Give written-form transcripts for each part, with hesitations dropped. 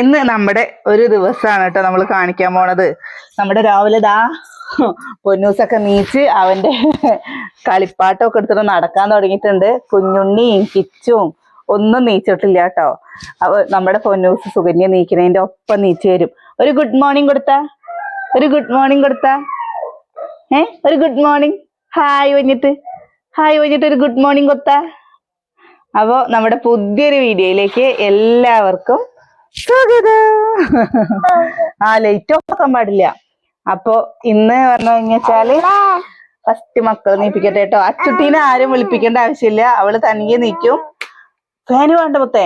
ഇന്ന് നമ്മുടെ ഒരു ദിവസമാണ് കേട്ടോ നമ്മൾ കാണിക്കാൻ പോണത്. നമ്മുടെ രാവിലെ ദാ പൊന്നൂസൊക്കെ നീച്ച് അവന്റെ കളിപ്പാട്ടമൊക്കെ എടുത്തിട്ട് നടക്കാൻ തുടങ്ങിയിട്ടുണ്ട്. കുഞ്ഞുണ്ണിയും കിച്ചും ഒന്നും നീച്ചിട്ടില്ല കേട്ടോ. നമ്മുടെ പൊന്നൂസ് സുകന്യ നീക്കുന്നതിന്റെ ഒപ്പം നീച്ചു വരും. ഒരു ഗുഡ് മോർണിംഗ് കൊടുത്താ, ഒരു ഗുഡ് മോർണിംഗ് കൊടുത്താ, ഒരു ഗുഡ് മോർണിംഗ്, ഹായ് വഞ്ഞിട്ട് ഒരു ഗുഡ് മോർണിംഗ് കൊടുത്താ. അപ്പോ നമ്മുടെ പുതിയൊരു വീഡിയോയിലേക്ക് എല്ലാവർക്കും സ്വാഗതം. ലൈറ്റ് ഓഫ് ആക്കാൻ പാടില്ല. അപ്പൊ ഇന്ന് പറഞ്ഞു കഴിഞ്ഞാല് ഫസ്റ്റ് മക്കൾ നീപ്പിക്കട്ടെ കേട്ടോ. അച്ചുട്ടീനെ ആരും വിളിപ്പിക്കേണ്ട ആവശ്യമില്ല, അവള് തനിയെ നീക്കും. ഫാന് വേണ്ട മുത്തേ,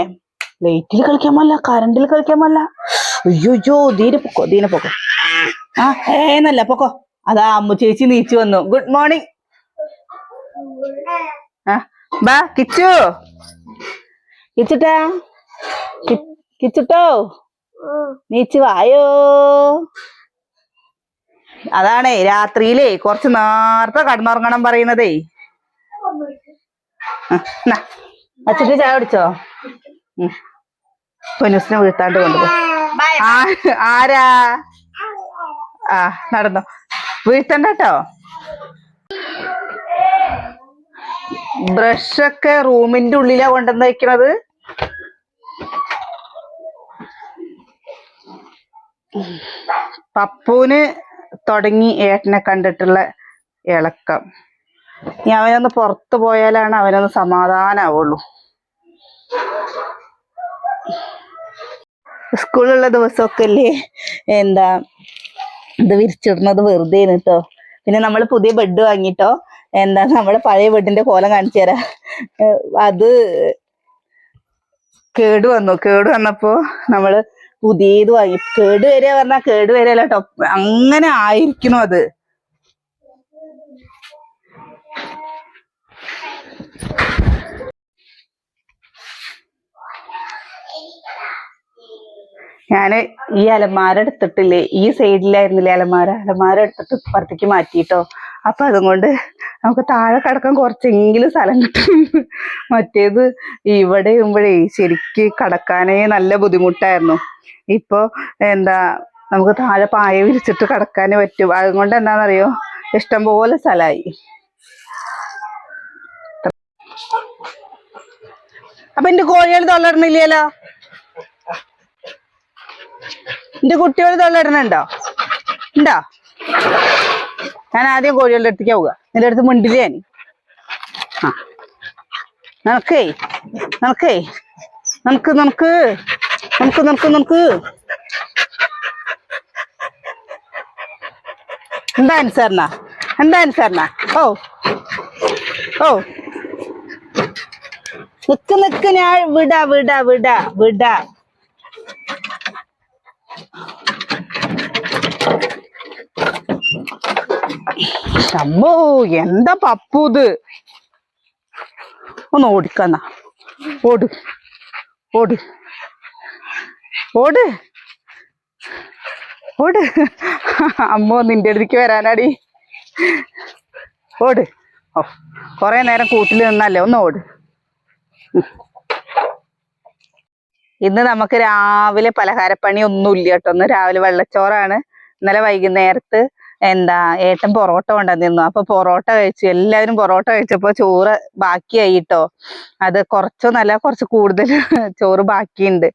ലൈറ്റിൽ കളിക്കാൻ പാടില്ല, കറണ്ടിൽ കളിക്കാൻ പാടില്ല. അയ്യോ ദീനെ പൊക്കോ. എന്നല്ല പൊക്കോ. അതാ അമ്മു ചേച്ചി നീച്ചു വന്നു. Good morning. ബാ കിച്ചുട്ടാ, കിച്ചുട്ടോ നീച്ചു വായോ. അതാണേ രാത്രിയിലേ കുറച്ച് നേരത്തെ കടന്നുറങ്ങണം പറയുന്നതേ. അച്ഛൻ്റെ ചായ കുടിച്ചോ? പൊന്നൂസിനെ വീഴ്ത്താണ്ട് കൊണ്ടുപോയി. ആരാ? നടന്നോ, വീഴ്ത്തണ്ട കേട്ടോ. ബ്രഷൊക്കെ റൂമിന്റെ ഉള്ളിലാ കൊണ്ടുവന്ന് വെക്കണത്. പപ്പൂന് തുടങ്ങി ഏട്ടനെ കണ്ടിട്ടുള്ള ഇളക്കം. ഇനി അവനൊന്ന് പുറത്തു പോയാലാണ് അവനൊന്ന് സമാധാനാവുള്ളൂ. സ്കൂളിലുള്ള ദിവസമൊക്കെ അല്ലേ ഇത് വിരിച്ചിടുന്നത് വെറുതെ കേട്ടോ. പിന്നെ നമ്മൾ പുതിയ ബെഡ് വാങ്ങിട്ടോ. നമ്മുടെ പഴയ ബെഡിന്റെ കോലം കാണിച്ചു തരാം. അത് കേട് വന്നപ്പോ നമ്മള് പുതിയത് വാങ്ങി. കേടുവരിക പറഞ്ഞാൽ കേടുവരികയല്ല കേട്ടോ, അങ്ങനെ ആയിരിക്കണം അത്. ഞാന് ഈ അലമാര എടുത്തിട്ടില്ലേ, ഈ സൈഡിലായിരുന്നില്ലേ അലമാര എടുത്തിട്ട് പുറത്തേക്ക് മാറ്റിട്ടോ. അപ്പൊ അതുകൊണ്ട് നമുക്ക് താഴെ കിടക്കാൻ കുറച്ചെങ്കിലും സ്ഥലം കിട്ടും. മറ്റേത് ഇവിടെ ശരിക്ക് കിടക്കാനേ നല്ല ബുദ്ധിമുട്ടായിരുന്നു. ഇപ്പൊ നമുക്ക് താഴെ പായ വിരിച്ചിട്ട് കിടക്കാനേ പറ്റും. അതുകൊണ്ട് എന്താണെന്നറിയോ, ഇഷ്ടംപോലെ സ്ഥലമായി. അപ്പൊ എന്റെ കോഴികൾ തൊള്ളയിടണില്ലല്ലോ, എന്റെ കുട്ടികൾ തൊള്ളയിടണുണ്ടോ? ഉണ്ടോ? ഞാൻ ആദ്യം കോഴികളുടെ അടുത്തേക്ക് ആവുക. നിന്റെ അടുത്ത് മിണ്ടില്ലേ ഞാൻ? നമുക്ക് എന്താ അനുസരണ? ഓ നിക്ക് ഞാൻ വിടാ. അമ്മോ എന്താ പപ്പു ഇത്? ഒന്ന് ഓടിക്കന്ന, ഓട്. അമ്മോ നിന്റെ അടുത്തേക്ക് വരാനാടി. ഓട്. കൊറേ നേരം കൂട്ടിൽ നിന്നല്ലേ, ഒന്ന് ഓട്. ഇന്ന് നമുക്ക് രാവിലെ പലഹാരപ്പണി ഒന്നുമില്ല കേട്ടോ. ഒന്ന് രാവിലെ വെള്ളച്ചോറാണ്. ഇന്നലെ വൈകുന്നേരത്ത് ഏട്ടൻ പൊറോട്ട കൊണ്ടുവന്നിരുന്നു. അപ്പൊ പൊറോട്ട കഴിച്ചു. എല്ലാവരും പൊറോട്ട കഴിച്ചപ്പോ ചോറ് ബാക്കിയായിട്ടോ. അത് കുറച്ചൊന്നല്ല, കുറച്ച് കൂടുതൽ ചോറ് ബാക്കിയുണ്ട്.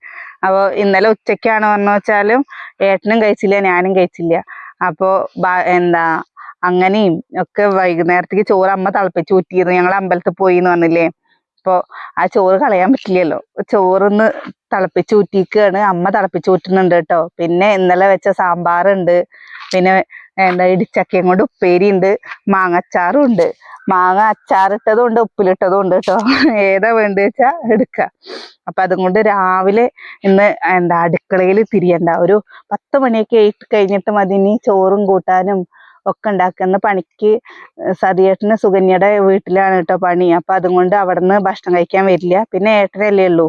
അപ്പൊ ഇന്നലെ ഉച്ചക്കാണ് പറഞ്ഞു വെച്ചാലും ഏട്ടനും കഴിച്ചില്ല, ഞാനും കഴിച്ചില്ല. അപ്പൊ അങ്ങനെയും ഒക്കെ വൈകുന്നേരത്തേക്ക് ചോറ് അമ്മ തിളപ്പിച്ച് ഊറ്റിയിരുന്നു. ഞങ്ങൾ അമ്പലത്തിൽ പോയി എന്ന് പറഞ്ഞില്ലേ. അപ്പൊ ആ ചോറ് കളയാൻ പറ്റില്ലല്ലോ. ചോറൊന്ന് തിളപ്പിച്ച് ഊറ്റിക്കാണ്. അമ്മ തിളപ്പിച്ച് ഊറ്റുന്നുണ്ട് കേട്ടോ. പിന്നെ ഇന്നലെ വെച്ച സാമ്പാറുണ്ട്. പിന്നെ ഇടിച്ചക്കയും കൊണ്ട് ഉപ്പേരി ഉണ്ട്. മാങ്ങച്ചാറും ഉണ്ട്. മാങ്ങ അച്ചാറിട്ടതും ഉണ്ട്, ഉപ്പിലിട്ടതും ഉണ്ട് കേട്ടോ. ഏതാ വേണ്ട വെച്ചാ എടുക്ക. അപ്പൊ അതുകൊണ്ട് രാവിലെ ഇന്ന് അടുക്കളയിൽ തിരിയണ്ട. ഒരു 10 മണിയൊക്കെ കഴിഞ്ഞിട്ട് മതി ഇനി ചോറും കൂട്ടാനും ഒക്കെ ഉണ്ടാക്കുന്ന പണിക്ക്. സതിയേട്ടന് സുകന്യയുടെ വീട്ടിലാണ് കേട്ടോ പണി. അപ്പൊ അതുകൊണ്ട് അവിടുന്ന് ഭക്ഷണം കഴിക്കാൻ വരില്ല. പിന്നെ ഏട്ടനല്ലേ ഉള്ളൂ.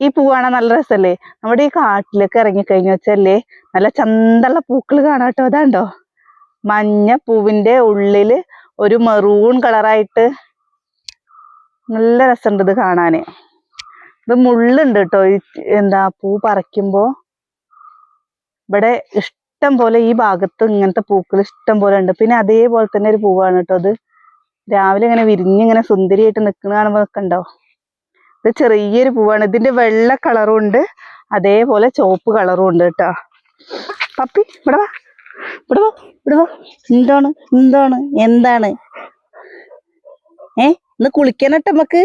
ഈ പൂ കാണാൻ നല്ല രസല്ലേ? നമ്മുടെ ഈ കാട്ടിലേക്ക് ഇറങ്ങിക്കഴിഞ്ഞു വെച്ചല്ലേ നല്ല ചന്തള്ള പൂക്കൾ കാണാട്ടോ. അതാണ്ടോ, മഞ്ഞ പൂവിന്റെ ഉള്ളില് ഒരു മെറൂൺ കളറായിട്ട് നല്ല രസമുണ്ട് ഇത് കാണാന്. ഇത് മുള്ളുണ്ട് കേട്ടോ. എന്താ പൂ പറിക്കുമ്പോ ഇവിടെ ഇഷ്ടം പോലെ ഈ ഭാഗത്ത് ഇങ്ങനത്തെ പൂക്കൾ ഇഷ്ടം പോലെ ഉണ്ട്. പിന്നെ അതേപോലെ തന്നെ ഒരു പൂവാണ് കേട്ടോ അത്. രാവിലെ ഇങ്ങനെ വിരിഞ്ഞിങ്ങനെ സുന്ദരിയായിട്ട് നിൽക്കുന്ന കാണുമ്പോ നിൽക്കണ്ടോ. ഇത് ചെറിയൊരു പൂവാണ്. ഇതിന്റെ വെള്ള കളറും ഉണ്ട്, അതേപോലെ ചുവപ്പ് കളറും ഉണ്ട് കേട്ടോ. പപ്പി ഇവിടെ വാ, ഇവിടെ വാ, ഇവിടെ വാ. എന്താണ് എന്താണ് എന്താണ് ഇന്ന് കുളിക്കാനട്ടെ നമ്മക്ക്.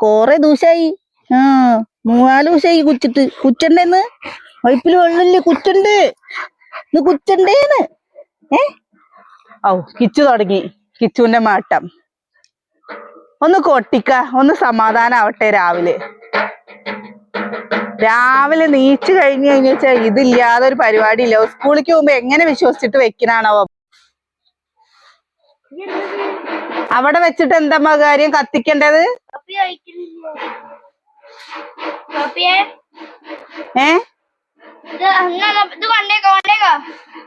കൊറേ ദിവസായി. 3-4 ദിവസായി കുച്ചിട്ട്. കുച്ചണ്ടേന്ന് പൈപ്പില് വെള്ളമില്ലേ? കുച്ചണ്ട് ഇന്ന് കുച്ചണ്ടേന്ന്. കിച്ചു തുടങ്ങി കിച്ചുവിന്റെ മാട്ടം. ഒന്ന് കൊട്ടിക്ക, ഒന്ന് സമാധാനാവട്ടെ. രാവിലെ നീച്ചു കഴിഞ്ഞു വെച്ചാ ഇതില്ലാതെ ഒരു പരിപാടി ഇല്ല. സ്കൂളിലേക്ക് പോകുമ്പോ എങ്ങനെ വിശ്വസിച്ചിട്ട് വെക്കണാണോ? അവിടെ വെച്ചിട്ട് എന്താ കാര്യം കത്തിക്കേണ്ടത്?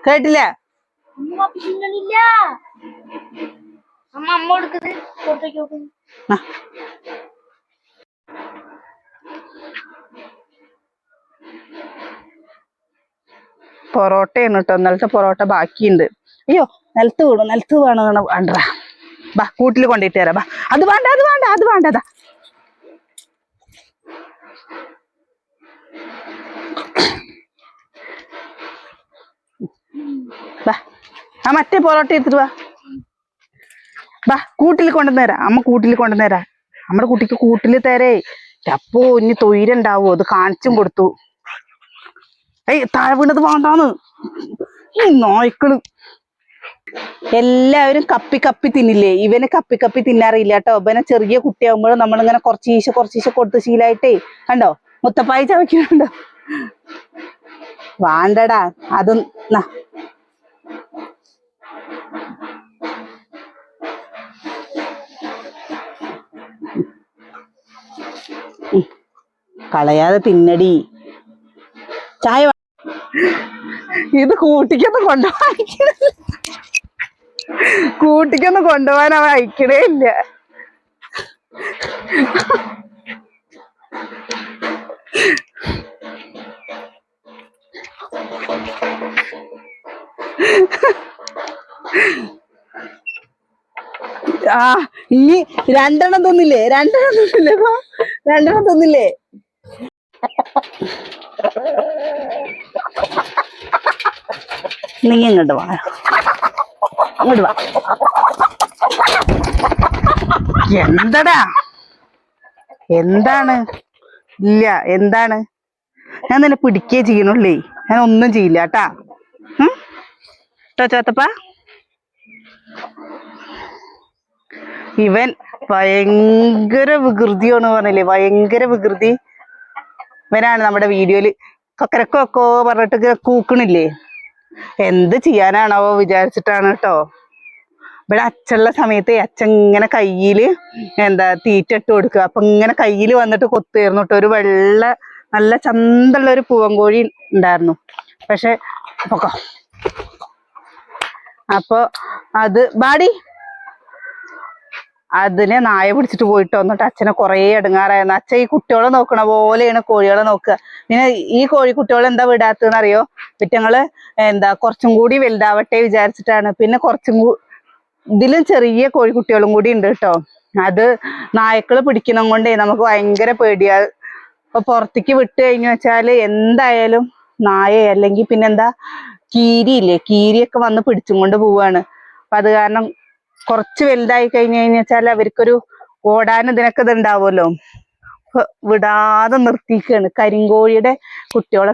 കേട്ടില്ല. പൊറോട്ടയാണ് കേട്ടോ. ഇന്നലത്തെ പൊറോട്ട ബാക്കിയുണ്ട്. അയ്യോ നിലത്ത് വീണു, നിലത്ത് വേണമെന്ന് വേണ്ട. ബാ കൂട്ടിൽ കൊണ്ടിട്ട് തരാം. ബാ അത് വേണ്ട, അത് വേണ്ട, അത് വേണ്ടതാ. ബാ മറ്റേ പൊറോട്ട എടുത്തിട്ട് വാ. ബാ കൂട്ടിൽ കൊണ്ടുവന്നേരാ. അമ്മ കൂട്ടിൽ കൊണ്ടുവന്നേരാ. നമ്മുടെ കുട്ടിക്ക് കൂട്ടിൽ തരേ. അപ്പോ ഇനി തൊയിലുണ്ടാവോ? അത് കാണിച്ചും കൊടുത്തു. താഴെ വീണത് വേണ്ടാന്ന്. ഈ നായ്ക്കള് എല്ലാവരും കപ്പി കപ്പി തിന്നില്ലേ? ഇവന് കപ്പി കപ്പി തിന്നാറില്ല കേട്ടോ. ഇവനെ ചെറിയ കുട്ടിയാകുമ്പോഴും നമ്മളിങ്ങനെ കുറച്ചീശെ കൊടുത്ത് ശീലായിട്ടേ. കണ്ടോ മുത്തപ്പായി ചവയ്ക്കുന്നുണ്ടോ? വേണ്ടടാ അതും. കളയാതെ തിന്നടി. ചായ ഇത് കൂട്ടിക്കൊന്നും കൊണ്ടുപോകാൻ അവൻ അയക്കണേ ഇല്ല. ഇനി രണ്ടെണ്ണം തിന്നില്ലേ? നീ ഇങ്ങോട്ട് വാ, ഇങ്ങോട്ട് വാ. എന്തടാ? എന്താണ്? ഇല്ല എന്താണ്? ഞാൻ നിന്നെ പിടിക്കേ ചെയ്യണുള്ളേ. ഞാൻ ഒന്നും ചെയ്യില്ല കേട്ടാ. ചോത്തപ്പ ഇവൻ ഭയങ്കര വികൃതിയാണ് പറഞ്ഞില്ലേ? ഭയങ്കര വികൃതി. ഇവനാണ് നമ്മുടെ വീഡിയോയില് കൊക്കരക്കൊക്കോ പറഞ്ഞിട്ട് കൂക്കണില്ലേ? എന്ത് ചെയ്യാനാണാവോ വിചാരിച്ചിട്ടാണ് കേട്ടോ. ഇവിടെ അച്ഛനുള്ള സമയത്ത് അച്ഛൻ ഇങ്ങനെ കയ്യില് തീറ്റ ഇട്ട് കൊടുക്കുക. അപ്പൊ ഇങ്ങനെ കയ്യില് വന്നിട്ട് കൊത്തുമായിരുന്നു കേട്ടോ. ഒരു വെള്ള നല്ല ചന്തള്ള ഒരു പൂവൻകോഴി ഉണ്ടായിരുന്നു. പക്ഷെ അപ്പൊ അത് ബാടി അതിനെ നായ പിടിച്ചിട്ട് പോയിട്ട് വന്നിട്ട് അച്ഛനെ കുറേ എടുങ്ങാറായിരുന്നു. അച്ഛൻ ഈ കുട്ടികളെ നോക്കണ പോലെയാണ് കോഴികളെ നോക്കുക. പിന്നെ ഈ കോഴിക്കുട്ടികളെ എന്താ വിടാത്തെന്ന് അറിയോ? പിറ്റങ്ങള് കുറച്ചും കൂടി വലുതാവട്ടെ വിചാരിച്ചിട്ടാണ്. പിന്നെ ഇതിലും ചെറിയ കോഴിക്കുട്ടികളും കൂടി ഉണ്ട് കേട്ടോ. അത് നായ്ക്കള് പിടിക്കണം കൊണ്ടേ നമുക്ക് ഭയങ്കര പേടിയാ. ഇപ്പൊ പുറത്തേക്ക് വിട്ട് കഴിഞ്ഞു വെച്ചാല് എന്തായാലും നായ അല്ലെങ്കിൽ പിന്നെന്താ കീരിയില്ലേ, കീരിയൊക്കെ വന്ന് പിടിച്ചും കൊണ്ട് പോവാണ്. അപ്പൊ അത് കാരണം കുറച്ച് വലുതായി കഴിഞ്ഞാൽ അവർക്കൊരു ഓടാനും ഇതിനൊക്കെ ഇതുണ്ടാവുമല്ലോ. വിടാതെ നിർത്തിക്കാണ്. കരിങ്കോഴിയുടെ കുട്ടികളെ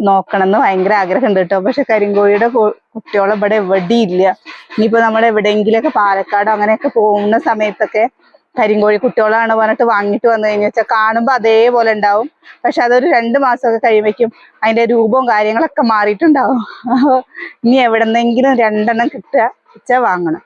നോക്കണം എന്ന് ഭയങ്കര ആഗ്രഹം ഉണ്ട് കേട്ടോ. പക്ഷെ കരിങ്കോഴിയുടെ കുട്ടികളെ ഇവിടെ എവിടെയില്ല. ഇനിയിപ്പോ നമ്മൾ എവിടെയെങ്കിലൊക്കെ പാലക്കാട് അങ്ങനെയൊക്കെ പോകുന്ന സമയത്തൊക്കെ കരിങ്കോഴി കുട്ടികളാണ് പറഞ്ഞിട്ട് വാങ്ങിട്ട് വന്നു കഴിഞ്ഞാൽ കാണുമ്പോ അതേപോലെ ഉണ്ടാവും. പക്ഷെ അതൊരു 2 മാസമൊക്കെ കഴിയുമ്പോഴേക്കും അതിന്റെ രൂപവും കാര്യങ്ങളൊക്കെ മാറിയിട്ടുണ്ടാവും. ഇനി എവിടെന്നെങ്കിലും 2 എണ്ണം കിട്ടുക വാങ്ങണം.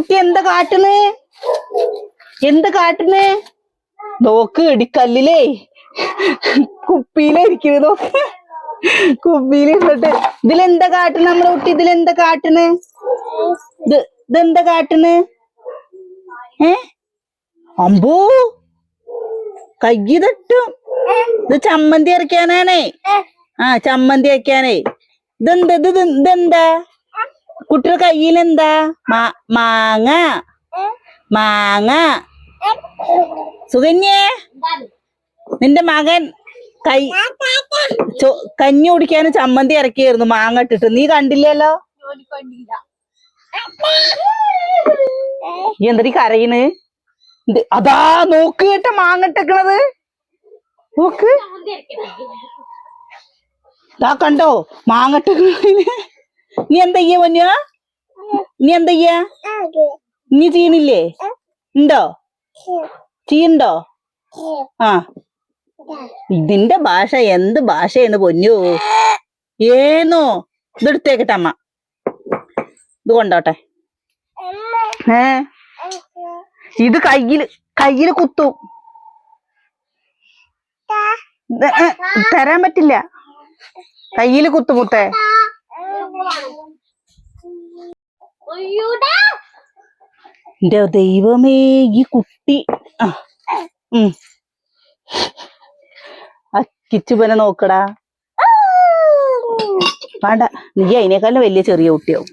കുട്ടി എന്താ കാട്ടുന്ന്? എന്താ കാട്ടുന്ന്? നോക്ക് ഇടിക്കല്ലിലേ കുപ്പിയിലിരിക്കുന്നത് നോക്ക്. കുപ്പിയിലിരുന്നിട്ട് ഇതിലെന്താ കാട്ടുന്ന നമ്മുടെ കുട്ടി? ഇതിലെന്താ കാട്ടുന്ന്? ഇതെന്താ കാട്ടുന്ന്? അമ്പൂ കയ്യ് തട്ടും. ഇത് ചമ്മന്തി അരക്കാനാണേ. ചമ്മന്തി അരക്കാനേ. ഇതെന്താ കുട്ടിയുടെ കയ്യിലെന്താ? മാങ്ങ. മാങ്ങ. സുകന്യേ, നിന്റെ മകൻ കഞ്ഞി കുടിക്കാനും ചമ്മന്തി ഇറക്കിയായിരുന്നു മാങ്ങ ഇട്ടിട്ട്. നീ കണ്ടില്ലല്ലോ. ഈ എന്തീ കരയിന്? അതാ നോക്ക് കേട്ട മാങ്ങ ഇട്ടേക്കണത്. നോക്ക്, ഇതാ കണ്ടോ മാങ്ങ ഇട്ടേക്കണതിന്. നീ എന്താ ചെയ്യാ പൊന്നുവാ? നീ എന്താ ചെയ്യാ? നീ ചെയ്യണില്ലേ? ഉണ്ടോ? ചെയ്യണ്ടോ? ഇതിന്റെ ഭാഷ എന്ത് ഭാഷയെന്ന് പൊന്നു. ഏന്നോ ഇതെടുത്തേക്കട്ടെ അമ്മ. ഇത് കൊണ്ടോട്ടെ. ഇത് കയ്യില് കുത്തും. തരാൻ പറ്റില്ല. കയ്യില് കുത്തുമുത്തേ. എന്റെ ദൈവമേ, ഈ കുട്ടി കിച്ചുപനെ നോക്കടാ. വേണ്ട, നീ അതിനേക്കാളും വലിയ ചെറിയ കുട്ടിയാവും.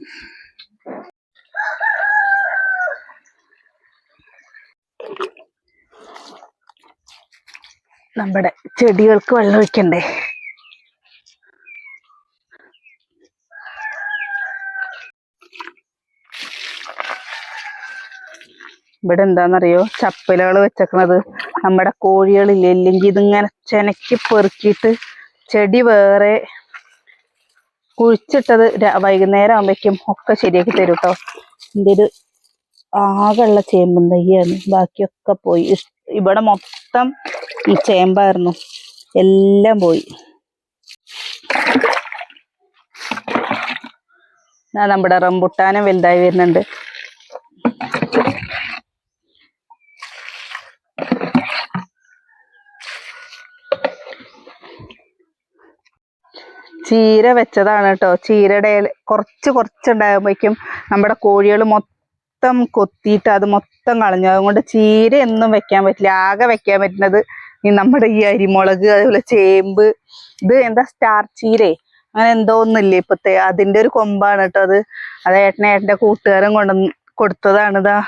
നമ്മുടെ ചെടികൾക്ക് വെള്ളം ഒഴിക്കണ്ടേ? ഇവിടെ എന്താന്നറിയോ ചപ്പലുകൾ വെച്ചേക്കണത്? നമ്മുടെ കോഴികളില്ലേ, ഇല്ലെങ്കിൽ ഇതിങ്ങനെ ചെനക്കി പെറുക്കിയിട്ട് ചെടി വേറെ കുഴിച്ചിട്ടത് വൈകുന്നേരം ആകുമ്പോഴേക്കും ഒക്കെ ശരിയാക്കി തരും കേട്ടോ. എൻ്റെ ഒരു ആകെയുള്ള ചേമ്പും തയ്യാണ്, ബാക്കിയൊക്കെ പോയി. ഇവിടെ മൊത്തം ഈ ചേമ്പായിരുന്നു, എല്ലാം പോയി. നമ്മുടെ റംബുട്ടാനും വലുതായി വരുന്നുണ്ട്. ചീര വെച്ചതാണ് കേട്ടോ. ചീരയുടെ കുറച്ചുണ്ടാകുമ്പോഴേക്കും നമ്മുടെ കോഴികൾ മൊത്തം കൊത്തിയിട്ട് അത് മൊത്തം കളഞ്ഞു. അതുകൊണ്ട് ചീര ഒന്നും വെക്കാൻ പറ്റില്ല. ആകെ വെക്കാൻ പറ്റുന്നത് നമ്മുടെ ഈ അരിമുളക്, അതുപോലെ ചേമ്പ്. ഇത് എന്താ സ്റ്റാർ ചീരേ അങ്ങനെ എന്തോ ഒന്നില്ലേ ഇപ്പത്തെ, അതിന്റെ ഒരു കൊമ്പാണ് കേട്ടോ അത്. അത് ഏട്ടൻ്റെ കൂട്ടുകാരൻ കൊടുത്തതാണ്. ഇതാ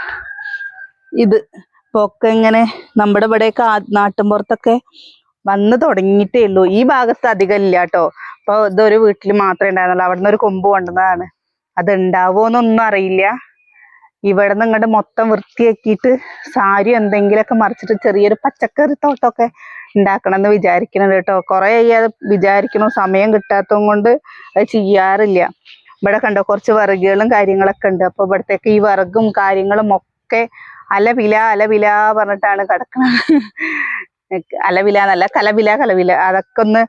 ഇത് ഇപ്പൊ ഒക്കെ ഇങ്ങനെ നമ്മുടെ ഇവിടെയൊക്കെ നാട്ടിൻപുറത്തൊക്കെ വന്ന് തുടങ്ങിയിട്ടേ ഉള്ളൂ. ഈ ഭാഗത്ത് അധികം ഇല്ല കേട്ടോ. അപ്പൊ ഇതൊരു വീട്ടിൽ മാത്രമേ ഉണ്ടായിരുന്നുള്ളൂ. അവിടെ നിന്ന് ഒരു കൊമ്പ് കൊണ്ടുവന്നതാണ്. അത് ഉണ്ടാവോന്നൊന്നും അറിയില്ല. ഇവിടെ നിന്ന് ഇങ്ങോട്ട് മൊത്തം വൃത്തിയാക്കിയിട്ട് സാരി എന്തെങ്കിലുമൊക്കെ മറിച്ചിട്ട് ചെറിയൊരു പച്ചക്കറി തോട്ടമൊക്കെ ഉണ്ടാക്കണം എന്ന് വിചാരിക്കണത് കേട്ടോ. കുറെ അത് വിചാരിക്കണു, സമയം കിട്ടാത്തത് കൊണ്ട് അത് ചെയ്യാറില്ല. ഇവിടെ കണ്ടോ കുറച്ച് വിറകുകളും കാര്യങ്ങളൊക്കെ ഉണ്ട്. അപ്പൊ ഇവിടത്തേക്ക് ഈ വിറകും കാര്യങ്ങളും ഒക്കെ അലവില പറഞ്ഞിട്ടാണ് കിടക്കുന്നത്. അലവില എന്നല്ല, കലവില. അതൊക്കെ ഒന്ന്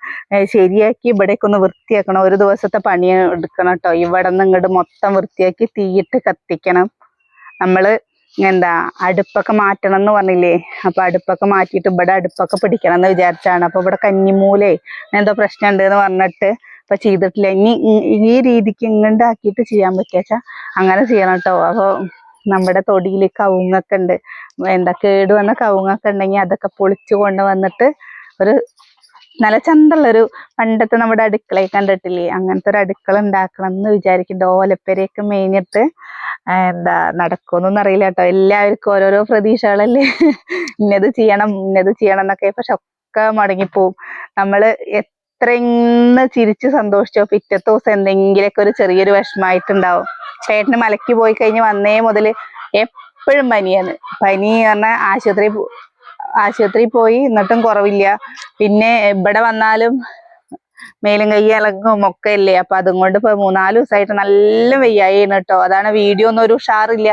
ശരിയാക്കി ഇവിടേക്ക് ഒന്ന് വൃത്തിയാക്കണം. ഒരു ദിവസത്തെ പണി എടുക്കണം കേട്ടോ. ഇവിടെ നിന്ന് ഇങ്ങോട്ട് മൊത്തം വൃത്തിയാക്കി തീയിട്ട് കത്തിക്കണം. നമ്മള് എന്താ അടുപ്പൊക്കെ മാറ്റണം എന്ന് പറഞ്ഞില്ലേ? അപ്പൊ അടുപ്പൊക്കെ മാറ്റിയിട്ട് ഇവിടെ അടുപ്പൊക്കെ പിടിക്കണം എന്ന് വിചാരിച്ചാണ്. അപ്പൊ ഇവിടെ കന്നിമൂലേ എന്തോ പ്രശ്നം ഉണ്ട് എന്ന് പറഞ്ഞിട്ട് ഇപ്പൊ ചെയ്തിട്ടില്ല. ഇനി ഈ രീതിക്ക് ഇങ്ങണ്ടാക്കിയിട്ട് ചെയ്യാൻ പറ്റിയാച്ചാ അങ്ങനെ ചെയ്യണം കേട്ടോ. അപ്പൊ നമ്മുടെ തൊടിയിൽ കവുങ്ങൊക്കെ ഉണ്ട്. എന്താ കേട് വന്ന കവുങ്ങൊക്കെ ഉണ്ടെങ്കിൽ അതൊക്കെ പൊളിച്ചു കൊണ്ട് വന്നിട്ട് ഒരു നല്ല ചന്തള്ളൊരു പണ്ടത്തെ നമ്മുടെ അടുക്കളയൊക്കെ കണ്ടിട്ടില്ലേ, അങ്ങനത്തെ ഒരു അടുക്കള ഉണ്ടാക്കണം എന്ന് വിചാരിക്കുന്നുണ്ട്. ഓലപ്പേരെയൊക്കെ മേഞ്ഞിട്ട് എന്താ നടക്കുമെന്നൊന്നും അറിയില്ല കേട്ടോ. എല്ലാവർക്കും ഓരോരോ പ്രതീക്ഷകളല്ലേ. ഇന്നത് ചെയ്യണം എന്നൊക്കെ. പക്ഷെ ഒക്കെ മുടങ്ങിപ്പോവും. നമ്മള് എത്ര ഇന്ന് ചിരിച്ച് സന്തോഷിച്ചോ പിറ്റത്തെ ദിവസം എന്തെങ്കിലുമൊക്കെ ഒരു ചെറിയൊരു വിഷമായിട്ടുണ്ടാവും. ചേട്ടന് മലയ്ക്ക് പോയി കഴിഞ്ഞ് വന്നേ മുതല് എപ്പോഴും പനിയാണ്. പനി പറഞ്ഞാൽ ആശുപത്രി പോയി എന്നിട്ടും കുറവില്ല. പിന്നെ ഇവിടെ വന്നാലും മേലും കൈ ഇളകും ഒക്കെ അല്ലേ. അപ്പൊ അതുകൊണ്ട് ഇപ്പൊ 3-4 ദിവസമായിട്ട് നല്ല വയ്യായിണ് കേട്ടോ. അതാണ് വീഡിയോ ഒന്നും ഒരു ഉഷാറില്ല.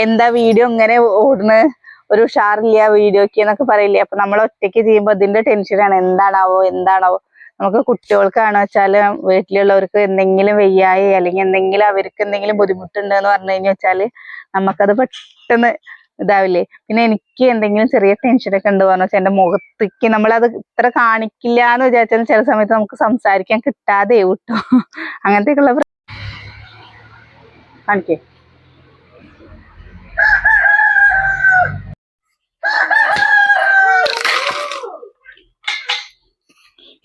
എന്താ വീഡിയോ ഇങ്ങനെ ഓടുന്നത്, ഒരു ഉഷാറില്ല വീഡിയോക്ക് എന്നൊക്കെ പറയില്ലേ. അപ്പൊ നമ്മൾ ഒറ്റയ്ക്ക് ചെയ്യുമ്പോ ഇതിന്റെ ടെൻഷനാണ്. എന്താണാവോ നമുക്ക് കുട്ടികൾക്കാണ് വെച്ചാല് വീട്ടിലുള്ളവർക്ക് എന്തെങ്കിലും വയ്യായി അല്ലെങ്കിൽ എന്തെങ്കിലും അവർക്ക് എന്തെങ്കിലും ബുദ്ധിമുട്ടുണ്ട് എന്ന് പറഞ്ഞു കഴിഞ്ഞു വെച്ചാല് നമുക്കത് പെട്ടെന്ന് ഇതാവില്ലേ. പിന്നെ എനിക്ക് എന്തെങ്കിലും ചെറിയ ടെൻഷനൊക്കെ ഉണ്ട് പറഞ്ഞു വെച്ചാൽ എന്റെ മുഖത്തേക്ക് നമ്മളത് ഇത്ര കാണിക്കില്ല എന്ന് വിചാരിച്ചാലും ചില സമയത്ത് നമുക്ക് സംസാരിക്കാൻ കിട്ടാതെ കിട്ടും. അങ്ങനത്തെയൊക്കെയുള്ള കാണിക്കേ.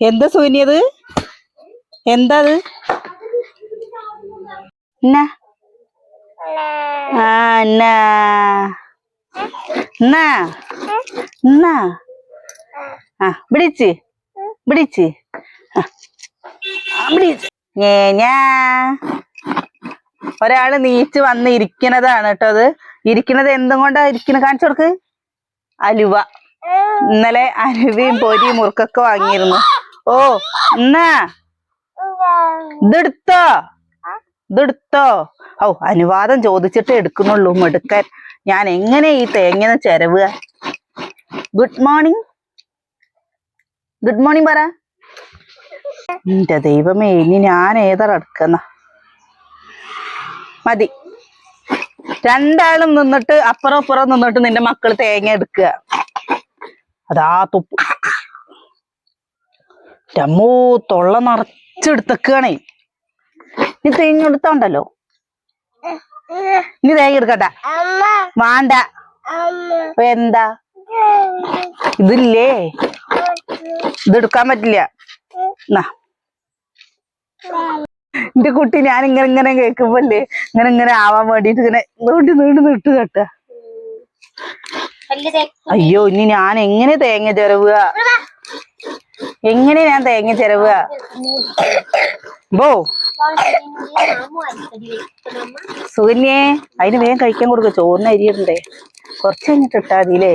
എന്താ സൂന്യത്? എന്താ അത്? എന്നാ എന്നാ എന്നാ എന്നാ പിടിച്ച് പിടിച്ച് ഞാ ഒരാള് നീച്ച് വന്ന് ഇരിക്കണതാണ് കേട്ടോ. അത് ഇരിക്കണത് എന്തും കൊണ്ടാ ഇരിക്കണ? കാണിച്ചു കൊടുക്ക്. അലുവ. ഇന്നലെ അലുവയും പൊരിയും മുറുക്കൊക്കെ വാങ്ങിയിരുന്നു. ഓ എന്നാ ഇതെടുത്തോ ഇതെടുത്തോ. ഓ അനുവാദം ചോദിച്ചിട്ട് എടുക്കുന്നുള്ളൂ മെടുക്കാൻ. ഞാൻ എങ്ങനെ ഈ തേങ്ങ ചെരവുക? Good morning. ഗുഡ് മോർണിംഗ് പറ. എന്റെ ദൈവമേ, ഇനി ഞാൻ ഏതറക്കുന്ന മതി. രണ്ടാളും നിന്നിട്ട് അപ്പുറം അപ്പുറം നിന്നിട്ട് നിന്റെ മക്കൾ തേങ്ങ എടുക്കുക. അതാ തുപ്പ് രമ്മൂ തൊള്ള നിറച്ചെടുത്തക്കണേ. നീ തേങ്ങ എടുത്തോണ്ടല്ലോ. നീ തേങ്ങ എടുക്കട്ടെ? വേണ്ട. എന്താ ഇതില്ലേ? ഇതെടുക്കാൻ പറ്റില്ല. എന്റെ കുട്ടി ഞാൻ ഇങ്ങനെ കേൾക്കുമ്പോല്ലേ ഇങ്ങനെ ആവാൻ വേണ്ടിട്ട് ഇങ്ങനെ നീണ്ടു നിട്ട് കേട്ട. അയ്യോ, ഇനി ഞാൻ എങ്ങനെ തേങ്ങ ചിരവുക? എങ്ങനെ ഞാൻ തേങ്ങ ചിരവുക? ബോ സുകന്യേ, അതിന് വേഗം കഴിക്കാൻ കൊടുക്ക. ചോറിന് അരിയിടണ്ടേ? കുറച്ച് കഴിഞ്ഞിട്ട് ഇട്ടാ മതിയില്ലേ?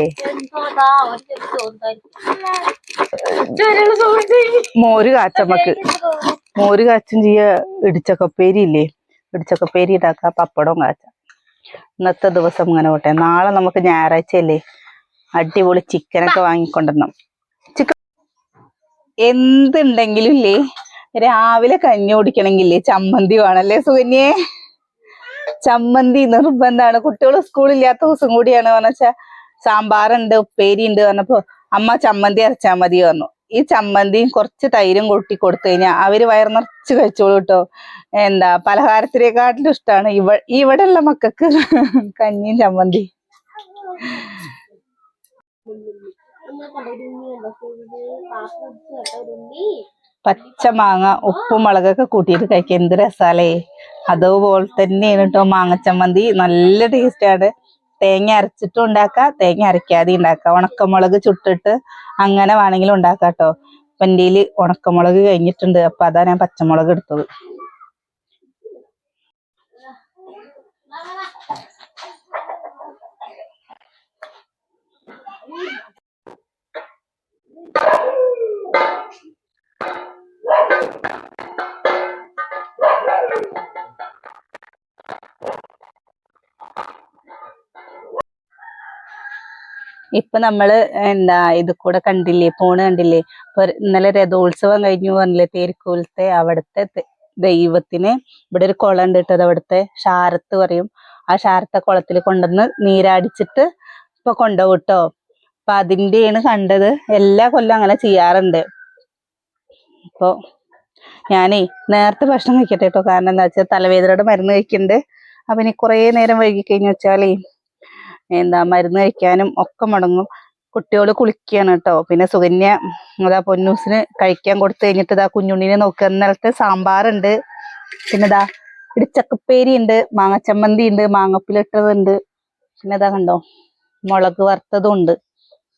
മോര് കാച്ചമ്മക്ക് മോര് കാച്ചും ചെയ്യ. ഇടിച്ചക്കപ്പേരി ഇല്ലേ? ഇടിച്ചക്കപ്പേരി ഇതാക്ക. പപ്പടവും കാച്ച. ഇന്നത്തെ ദിവസം ഇങ്ങനെ പോട്ടെ. നാളെ നമുക്ക് ഞായറാഴ്ചയല്ലേ, അടിപൊളി ചിക്കനൊക്കെ വാങ്ങിക്കൊണ്ടിരണം. ചിക്കൻ എന്തുണ്ടെങ്കിലും ഇല്ലേ, രാവിലെ കഞ്ഞി കുടിക്കണമെങ്കിലേ ചമ്മന്തി വേണല്ലേ സുകന്യേ? ചമ്മന്തി നിർബന്ധാണ്. കുട്ടികൾ സ്കൂളില്ലാത്ത ദിവസം കൂടിയാണ് പറഞ്ഞാ സാമ്പാറുണ്ട് ഉപ്പേരി ഉണ്ട് പറഞ്ഞപ്പോ അമ്മ ചമ്മന്തി അരച്ചാ മതി പറഞ്ഞു. ഈ ചമ്മന്തിയും കുറച്ച് തൈരും കൂട്ടി കൊടുത്തു കഴിഞ്ഞാൽ അവര് വയർ നിറച്ച് കഴിച്ചോളൂ കേട്ടോ. എന്താ പലഹാരത്തിനെക്കാട്ടിലും ഇഷ്ടമാണ് ഇവിടെ ഉള്ള മക്കൾക്ക് കഞ്ഞിയും ചമ്മന്തി. പച്ചമാങ്ങ ഉപ്പും മുളകൊക്കെ കൂട്ടിയിട്ട് കഴിക്കാൻ എന്ത് രസാലേ. അതുപോലെ തന്നെയാണ് കേട്ടോ മാങ്ങച്ചമ്മന്തി. നല്ല ടേസ്റ്റാണ്. തേങ്ങ അരച്ചിട്ടും ഉണ്ടാക്കാം, തേങ്ങ അരയ്ക്കാതെ ഉണ്ടാക്കാം. ഉണക്കമുളക് ചുട്ടിട്ട് അങ്ങനെ വേണമെങ്കിലും ഉണ്ടാക്കാം കേട്ടോ. അപ്പൊ എൻ്റെ ഉണക്കമുളക് കഴിഞ്ഞിട്ടുണ്ട്. അപ്പൊ അതാ ഞാൻ പച്ചമുളക് എടുത്തത്. ഇപ്പൊ നമ്മള് എന്താ ഇത് കൂടെ കണ്ടില്ലേ, ഫോണ് കണ്ടില്ലേ? ഇപ്പൊ ഇന്നലെ രഥോത്സവം കഴിഞ്ഞു പറഞ്ഞില്ലേ, തേരിക്കോലത്തെ. അവിടുത്തെ ദൈവത്തിന് ഇവിടെ ഒരു കുളം ഉണ്ട് കേട്ടത്. അവിടുത്തെ ഷാരത്ത് പറയും. ആ ഷാരത്തെ കുളത്തിൽ കൊണ്ടുവന്ന് നീരാടിച്ചിട്ട് ഇപ്പൊ കൊണ്ടുപോകും കേട്ടോ. അപ്പൊ അതിന്റെയാണ് കണ്ടത്. എല്ലാ കൊല്ലം അങ്ങനെ ചെയ്യാറുണ്ട്. അപ്പൊ ഞാനേ നേരത്തെ ഭക്ഷണം കഴിക്കട്ടെ കേട്ടോ. കാരണം എന്താ വെച്ചാൽ തലവേദനയുടെ മരുന്ന് കഴിക്കുന്നുണ്ട്. അപ്പൊ ഇനി കുറെ നേരം വൈകി കഴിഞ്ഞു വെച്ചാലേ എന്താ മരുന്ന് കഴിക്കാനും ഒക്കെ മുടങ്ങും. കുട്ടികള് കുളിക്കുകയാണ് കേട്ടോ. പിന്നെ സുകന്യ അതാ പൊന്നൂസിന് കഴിക്കാൻ കൊടുത്തു കഴിഞ്ഞിട്ട് ഇതാ കുഞ്ഞുണ്ണിനെ നോക്കുക. ഇന്നലത്തെ സാമ്പാറുണ്ട്, പിന്നെ ഇതാ ഇടിച്ചക്കപ്പേരി ഉണ്ട്, മാങ്ങച്ചമ്മന്തി ഉണ്ട്, മാങ്ങപ്പിലിട്ടതുണ്ട്, പിന്നെ ഇതാ കണ്ടോ മുളക് വറുത്തതും ഉണ്ട്.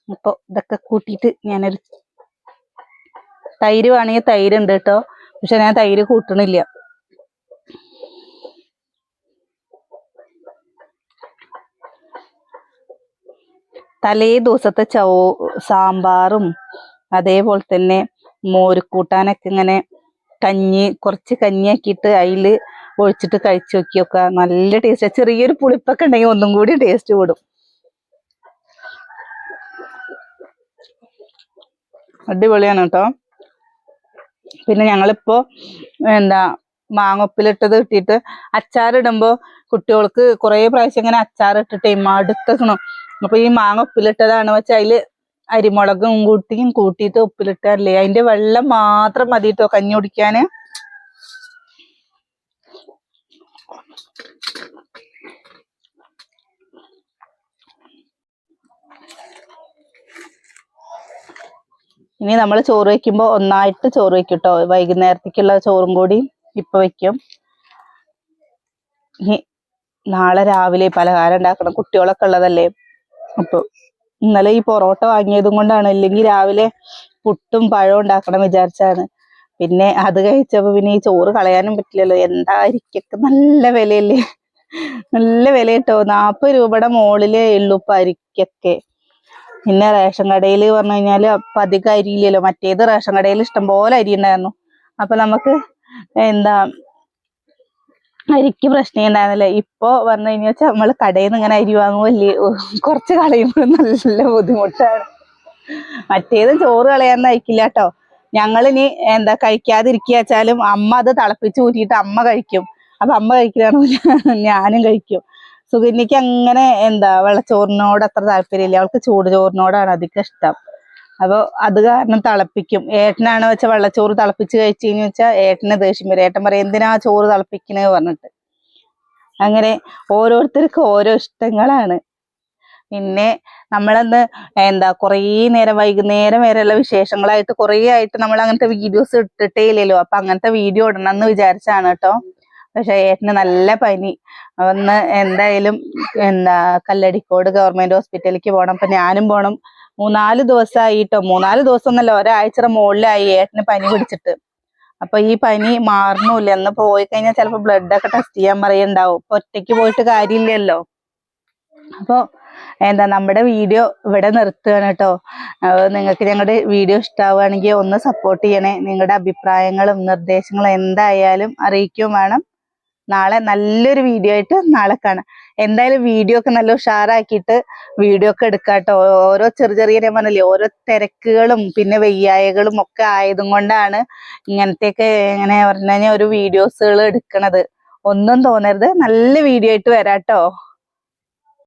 അപ്പൊ ഇതൊക്കെ കൂട്ടിയിട്ട് ഞാനൊരു തൈര് വേണമെങ്കിൽ തൈര് ഉണ്ട് കേട്ടോ. പക്ഷെ ഞാൻ തൈര് കൂട്ടണില്ല. തലേ ദിവസത്തെ സാമ്പാറും അതേപോലെ തന്നെ മോരുകൂട്ടാനൊക്കെ ഇങ്ങനെ കുറച്ച് കഞ്ഞിയാക്കിയിട്ട് അതിൽ ഒഴിച്ചിട്ട് കഴിച്ചു നോക്കിയൊക്കെ നല്ല ടേസ്റ്റ്. ചെറിയൊരു പുളിപ്പൊക്കെ ഉണ്ടെങ്കിൽ ഒന്നും കൂടി ടേസ്റ്റ് കൂടും. അടിപൊളിയാണ് കേട്ടോ. പിന്നെ ഞങ്ങളിപ്പോ എന്താ മാങ്ങ ഉപ്പിലിട്ടത് ഇട്ടിട്ട് അച്ചാറിടുമ്പോ കുട്ടികൾക്ക് കുറെ പ്രാവശ്യം ഇങ്ങനെ അച്ചാറിട്ടിട്ടേ മടുത്തക്കണം. അപ്പൊ ഈ മാങ്ങ ഉപ്പിലിട്ടതാണ് വെച്ചാൽ അതില് അരിമുളകും കൂട്ടിയിട്ട് ഉപ്പിലിട്ടല്ലേ അതിന്റെ വെള്ളം മാത്രം മതിട്ടോ കഞ്ഞി കുടിക്കാന്. ഇനി നമ്മൾ ചോറ് വെക്കുമ്പോ ഒന്നായിട്ട് ചോറ് വെക്കും കേട്ടോ. വൈകുന്നേരത്തേക്കുള്ള ചോറും കൂടി ഇപ്പൊ വെക്കും. ഇനി നാളെ രാവിലെ പലഹാരം ഉണ്ടാക്കണം, കുട്ടികളൊക്കെ ഉള്ളതല്ലേ. അപ്പൊ ഇന്നലെ ഈ പൊറോട്ട വാങ്ങിയതും കൊണ്ടാണ്, അല്ലെങ്കിൽ രാവിലെ പുട്ടും പഴവും ഉണ്ടാക്കണം വിചാരിച്ചാണ്. പിന്നെ അത് കഴിച്ചപ്പോ പിന്നെ ഈ ചോറ് കളയാനും പറ്റില്ലല്ലോ. എന്താ അരിക്കൊക്കെ നല്ല വിലയല്ലേ, നല്ല വില കിട്ടോ. 40 രൂപയുടെ മുകളിലേ ഉള്ളൂ ഇപ്പൊ അരിക്കൊക്കെ. പിന്നെ റേഷൻ കടയിൽ പറഞ്ഞു കഴിഞ്ഞാല് അപ്പൊ അധികം അരിയില്ലല്ലോ. മറ്റേത് റേഷൻ കടയിൽ ഇഷ്ടംപോലെ അരി ഉണ്ടായിരുന്നു. അപ്പൊ നമുക്ക് എന്താ അരിക്ക് പ്രശ്നം ഉണ്ടായിരുന്നില്ല. ഇപ്പൊ പറഞ്ഞു കഴിഞ്ഞാൽ നമ്മള് കടയിൽ നിന്ന് ഇങ്ങനെ അരി വാങ്ങുമല്ലേ, കുറച്ച് കളയുമ്പോൾ നല്ല ബുദ്ധിമുട്ടാണ്. മറ്റേതും ചോറ് കളയാൻ അയക്കില്ല കേട്ടോ. ഞങ്ങളിനി എന്താ കഴിക്കാതിരിക്കുക വെച്ചാലും അമ്മ അത് തിളപ്പിച്ച് ഊറ്റിയിട്ട് അമ്മ കഴിക്കും. അപ്പൊ അമ്മ കഴിക്കണ ഞാനും കഴിക്കും. സുകന്യക്ക് അങ്ങനെ എന്താ വെള്ളച്ചോറിനോട് അത്ര താല്പര്യമില്ല, അവൾക്ക് ചൂട് ചോറിനോടാണ് അധികം ഇഷ്ടം. അപ്പൊ അത് കാരണം തിളപ്പിക്കും. ഏട്ടനാണ് വെച്ചാൽ വെള്ളച്ചോറ് തിളപ്പിച്ച് കഴിച്ചെന്ന് വെച്ചാൽ ഏട്ടന് ദേഷ്യം വരും. ഏട്ടൻ പറയും എന്തിനാ ചോറ് തിളപ്പിക്കണേ പറഞ്ഞിട്ട്. അങ്ങനെ ഓരോരുത്തർക്കും ഓരോ ഇഷ്ടങ്ങളാണ്. പിന്നെ നമ്മളന്ന് എന്താ കുറേ നേരം വൈകുന്നേരം വരെയുള്ള വിശേഷങ്ങളായിട്ട് കുറേ ആയിട്ട് നമ്മൾ അങ്ങനത്തെ വീഡിയോസ് ഇട്ടിട്ടേ ഇല്ലല്ലോ. അപ്പൊ അങ്ങനത്തെ വീഡിയോ ഇടണം എന്ന് വിചാരിച്ചാണ് കേട്ടോ. പക്ഷെ ഏട്ടന് നല്ല പനി. ഒന്ന് എന്തായാലും എന്താ കല്ലടിക്കോട് ഗവൺമെന്റ് ഹോസ്പിറ്റലിലേക്ക് പോകണം. അപ്പൊ ഞാനും പോണം. 3-4 ദിവസമായിട്ടോ, 3-4 ദിവസം ഒന്നല്ല, ഒരാഴ്ചയുടെ മുകളിലായി ഏട്ടന് പനി പിടിച്ചിട്ട്. അപ്പൊ ഈ പനി മാറണമില്ല. എന്ന് പോയി കഴിഞ്ഞാൽ ചിലപ്പോ ബ്ലഡ് ഒക്കെ ടെസ്റ്റ് ചെയ്യാൻ പറയുണ്ടാവും. ഇപ്പൊ ഒറ്റയ്ക്ക് പോയിട്ട് കാര്യമില്ലല്ലോ. അപ്പൊ എന്താ നമ്മുടെ വീഡിയോ ഇവിടെ നിർത്തുകയാണ് കേട്ടോ. നിങ്ങൾക്ക് ഞങ്ങളുടെ വീഡിയോ ഇഷ്ടമാവുകയാണെങ്കിൽ ഒന്ന് സപ്പോർട്ട് ചെയ്യണേ. നിങ്ങളുടെ അഭിപ്രായങ്ങളും നിർദ്ദേശങ്ങളും എന്തായാലും അറിയിക്കുകയും വേണം. നാളെ നല്ലൊരു വീഡിയോ ആയിട്ട് നാളെ കാണാം. എന്തായാലും വീഡിയോ ഒക്കെ നല്ല ഉഷാറാക്കിയിട്ട് വീഡിയോ ഒക്കെ എടുക്കാട്ടോ. ഓരോ ചെറിയ ഞാൻ പറഞ്ഞില്ലേ, ഓരോ തിരക്കുകളും പിന്നെ വയ്യായകളും ഒക്കെ ആയതും കൊണ്ടാണ് ഇങ്ങനത്തെയൊക്കെ എങ്ങനെ പറഞ്ഞു കഴിഞ്ഞാൽ ഒരു വീഡിയോസുകൾ എടുക്കണത്. ഒന്നും തോന്നരുത്, നല്ല വീഡിയോ ആയിട്ട് വരാട്ടോ.